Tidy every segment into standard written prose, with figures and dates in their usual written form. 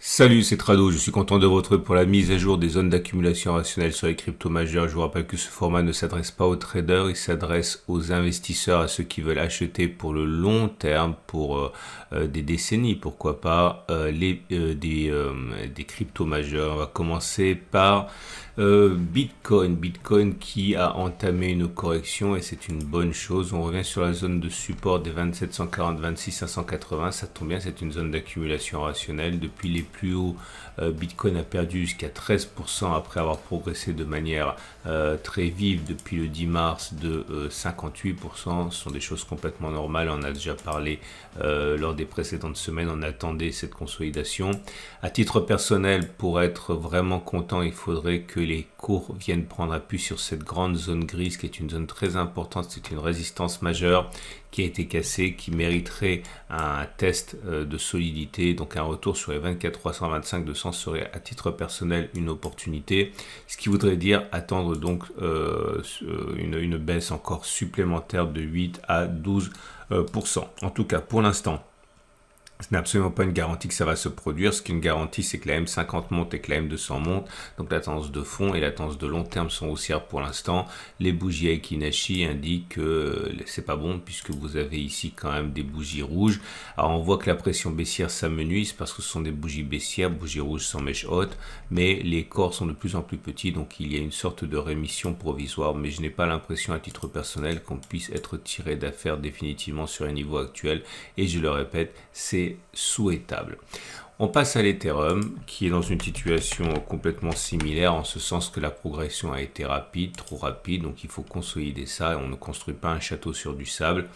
Salut, c'est Trado, je suis content de vous retrouver pour la mise à jour des zones d'accumulation rationnelle sur les cryptos majeurs. Je vous rappelle que ce format ne s'adresse pas aux traders, il s'adresse aux investisseurs, à ceux qui veulent acheter pour le long terme, pour des décennies, pourquoi pas, des cryptos majeurs. On va commencer par Bitcoin. Bitcoin qui a entamé une correction et c'est une bonne chose. On revient sur la zone de support des 2740, 26580. Ça tombe bien, c'est une zone d'accumulation rationnelle. Depuis les plus hauts, Bitcoin a perdu jusqu'à 13% après avoir progressé de manière très vive depuis le 10 mars de 58%. Ce sont des choses complètement normales. On a déjà parlé lors des précédentes semaines. On attendait cette consolidation. À titre personnel, pour être vraiment content, il faudrait que les cours viennent prendre appui sur cette grande zone grise qui est une zone très importante. C'est une résistance majeure qui a été cassée, qui mériterait un test de solidité, donc un retour sur les 24 325 200 serait à titre personnel une opportunité, ce qui voudrait dire attendre donc une baisse encore supplémentaire de 8 à 12%. En tout cas, pour l'instant, ce n'est absolument pas une garantie que ça va se produire. Ce qui est une garantie, c'est que la M50 monte et que la M200 monte. Donc la tendance de fond et la tendance de long terme sont haussières pour l'instant. Les bougies Aiki-Nashi indiquent que c'est pas bon puisque vous avez ici quand même des bougies rouges. Alors on voit que la pression baissière s'amenuise parce que ce sont des bougies baissières, bougies rouges sans mèche haute, mais les corps sont de plus en plus petits, donc il y a une sorte de rémission provisoire. Mais je n'ai pas l'impression à titre personnel qu'on puisse être tiré d'affaire définitivement sur les niveaux actuels. Et je le répète, c'est souhaitable. On passe à l'Ethereum qui est dans une situation complètement similaire en ce sens que la progression a été rapide, trop rapide, donc il faut consolider ça. On ne construit pas un château sur du sable.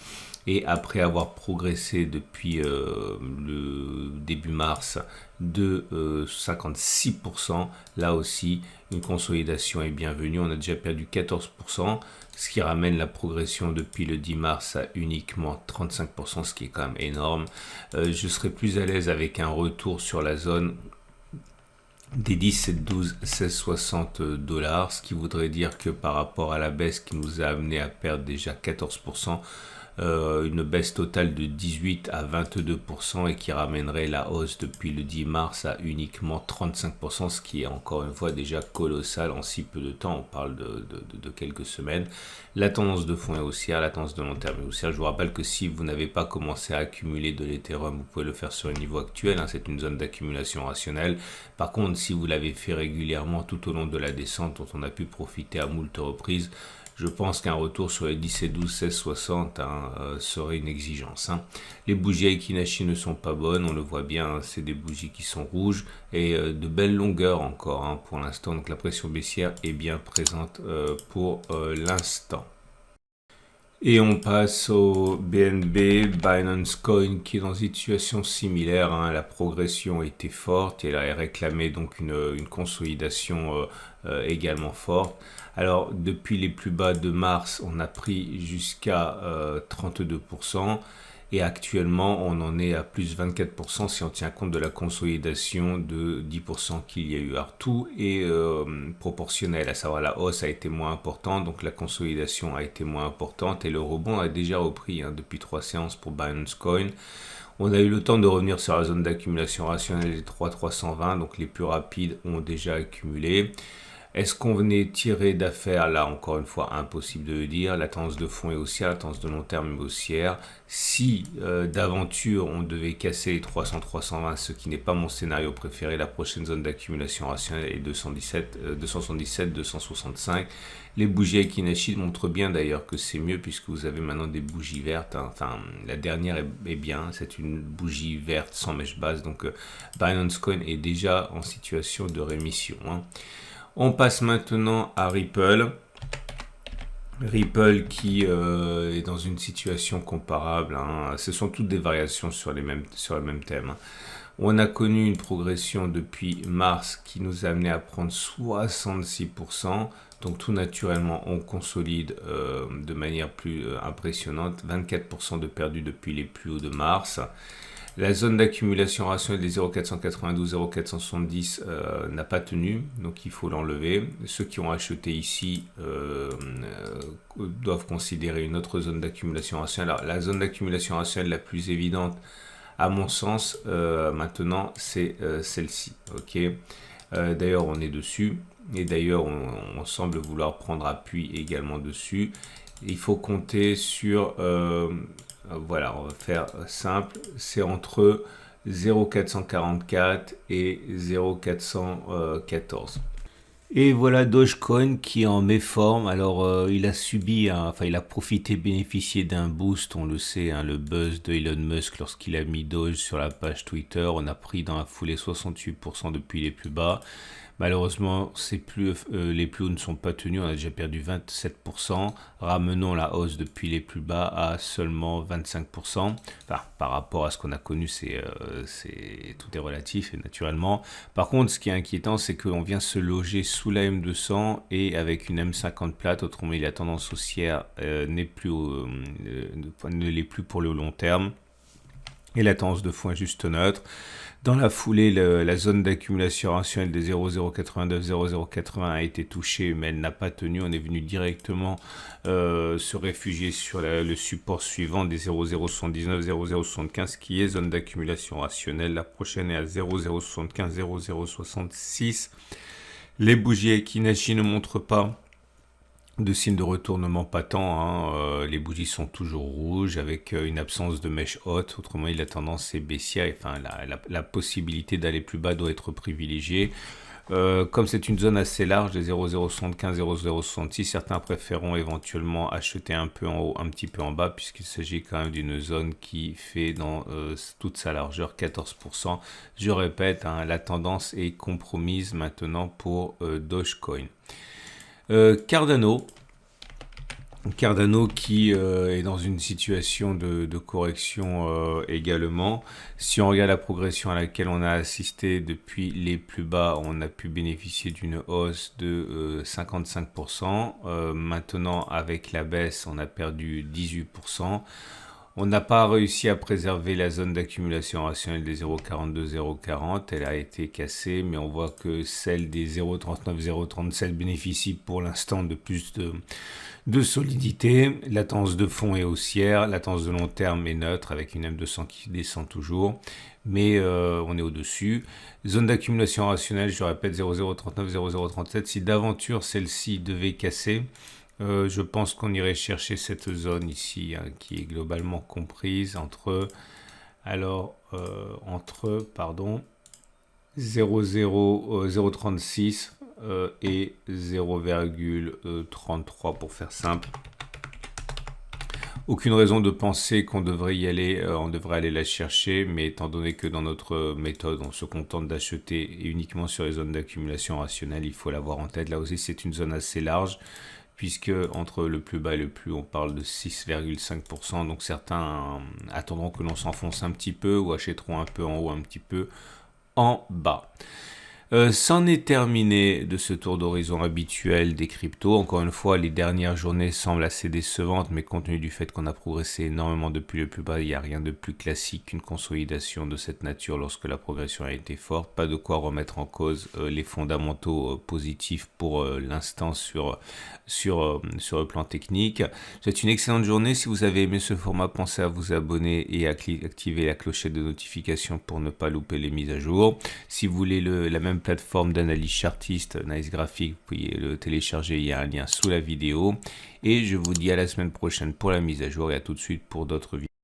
Et après avoir progressé depuis le début mars de 56%, là aussi une consolidation est bienvenue. On a déjà perdu 14%, ce qui ramène la progression depuis le 10 mars à uniquement 35%, ce qui est quand même énorme. Je serais plus à l'aise avec un retour sur la zone des 17, 12, 16, 60 dollars, ce qui voudrait dire que par rapport à la baisse qui nous a amené à perdre déjà 14%, une baisse totale de 18 à 22% et qui ramènerait la hausse depuis le 10 mars à uniquement 35%, ce qui est encore une fois déjà colossal en si peu de temps. On parle de quelques semaines. La tendance de fond est haussière, la tendance de long terme est haussière. Je vous rappelle que si vous n'avez pas commencé à accumuler de l'Ethereum, vous pouvez le faire sur le niveau actuel, hein, c'est une zone d'accumulation rationnelle. Par contre, si vous l'avez fait régulièrement tout au long de la descente dont on a pu profiter à moult reprises, je pense qu'un retour sur les 17, 12, 16, 60 serait une exigence. Hein. Les bougies Aiki-Nashi ne sont pas bonnes, on le voit bien, hein, c'est des bougies qui sont rouges et de belles longueurs encore hein, pour l'instant. Donc la pression baissière est bien présente pour l'instant. Et on passe au BNB, Binance Coin, qui est dans une situation similaire. Hein. La progression était forte et elle a réclamé donc une consolidation également forte. Alors, depuis les plus bas de mars, on a pris jusqu'à 32%. Et actuellement, on en est à plus 24% si on tient compte de la consolidation de 10% qu'il y a eu. Alors, tout est proportionnel, à savoir la hausse a été moins importante, donc la consolidation a été moins importante et le rebond a déjà repris hein, depuis 3 séances pour Binance Coin. On a eu le temps de revenir sur la zone d'accumulation rationnelle des 3,320, donc les plus rapides ont déjà accumulé. Est-ce qu'on venait tirer d'affaires? Là, encore une fois, impossible de le dire. La tendance de fond est haussière, la tendance de long terme est haussière. Si d'aventure, on devait casser les 300-320, ce qui n'est pas mon scénario préféré, la prochaine zone d'accumulation rationnelle est 277, 265. Les bougies Aiki-Nashi montrent bien d'ailleurs que c'est mieux puisque vous avez maintenant des bougies vertes. Hein. Enfin, la dernière est bien, c'est une bougie verte sans mèche basse. Donc, Binance Coin est déjà en situation de rémission. Hein. On passe maintenant à Ripple. Ripple qui est dans une situation comparable. Hein. Ce sont toutes des variations sur le même thème. Hein. On a connu une progression depuis mars qui nous a amené à prendre 66%. Donc tout naturellement, on consolide de manière plus impressionnante. 24% de perdu depuis les plus hauts de mars. La zone d'accumulation rationnelle des 0,492, 0,470 n'a pas tenu, donc il faut l'enlever. Ceux qui ont acheté ici doivent considérer une autre zone d'accumulation rationnelle. Alors, la zone d'accumulation rationnelle la plus évidente À mon sens, maintenant, c'est celle-ci. Ok. D'ailleurs, on est dessus. Et d'ailleurs, on semble vouloir prendre appui également dessus. Il faut compter sur... voilà, on va faire simple. C'est entre 0,444 et 0,414. Et voilà Dogecoin qui en méforme. Alors il a subi, enfin il a profité, bénéficié d'un boost, on le sait, hein, le buzz de Elon Musk lorsqu'il a mis Doge sur la page Twitter. On a pris dans la foulée 68% depuis les plus bas. Malheureusement, les plus hauts ne sont pas tenus, on a déjà perdu 27%. Ramenons la hausse depuis les plus bas à seulement 25%. Enfin, par rapport à ce qu'on a connu, tout est relatif et naturellement. Par contre, ce qui est inquiétant, c'est qu'on vient se loger sous la M200 et avec une M50 plate, autrement dit, la tendance haussière ne l'est plus pour le long terme. Et la tendance de fond est juste neutre. Dans la foulée, la zone d'accumulation rationnelle des 0,089-0,080 a été touchée, mais elle n'a pas tenu. On est venu directement se réfugier sur le support suivant des 0,079-0,075 qui est zone d'accumulation rationnelle. La prochaine est à 0,075-0,066. Les bougies Ekinashi ne montrent pas de signes de retournement patent, les bougies sont toujours rouges avec une absence de mèche haute, autrement la tendance est baissière, enfin la possibilité d'aller plus bas doit être privilégiée. Comme c'est une zone assez large, les 0,075, 0,066, certains préféreront éventuellement acheter un peu en haut, un petit peu en bas, puisqu'il s'agit quand même d'une zone qui fait dans toute sa largeur 14%. Je répète, la tendance est compromise maintenant pour Dogecoin. Cardano qui est dans une situation de correction également. Si on regarde la progression à laquelle on a assisté depuis les plus bas, on a pu bénéficier d'une hausse de 55%. Maintenant, avec la baisse, on a perdu 18%. On n'a pas réussi à préserver la zone d'accumulation rationnelle des 0,42-0,40. Elle a été cassée, mais on voit que celle des 0,39-0,37 bénéficie pour l'instant de plus de solidité. La tendance de fond est haussière. La tendance de long terme est neutre avec une M200 qui descend toujours. Mais on est au-dessus. Zone d'accumulation rationnelle, je répète, 0,039-0,037. Si d'aventure celle-ci devait casser, je pense qu'on irait chercher cette zone ici qui est globalement comprise entre 0,036 et 0,33 pour faire simple. Aucune raison de penser qu'on devrait y aller, on devrait aller la chercher, mais étant donné que dans notre méthode, on se contente d'acheter uniquement sur les zones d'accumulation rationnelle, il faut l'avoir en tête. Là aussi, c'est une zone assez large, puisque entre le plus bas et le plus haut, on parle de 6,5%. Donc certains attendront que l'on s'enfonce un petit peu ou achèteront un peu en haut, un petit peu en bas. C'en est terminé de ce tour d'horizon habituel des cryptos. Encore une fois, les dernières journées semblent assez décevantes, mais compte tenu du fait qu'on a progressé énormément depuis le plus bas, il n'y a rien de plus classique qu'une consolidation de cette nature lorsque la progression a été forte. Pas de quoi remettre en cause les fondamentaux positifs pour l'instant sur le plan technique. C'est une excellente journée. Si vous avez aimé ce format, pensez à vous abonner et à activer la clochette de notification pour ne pas louper les mises à jour. Si vous voulez la même plateforme d'analyse chartiste, Nice Graphic, vous pouvez le télécharger, il y a un lien sous la vidéo. Et je vous dis à la semaine prochaine pour la mise à jour et à tout de suite pour d'autres vidéos.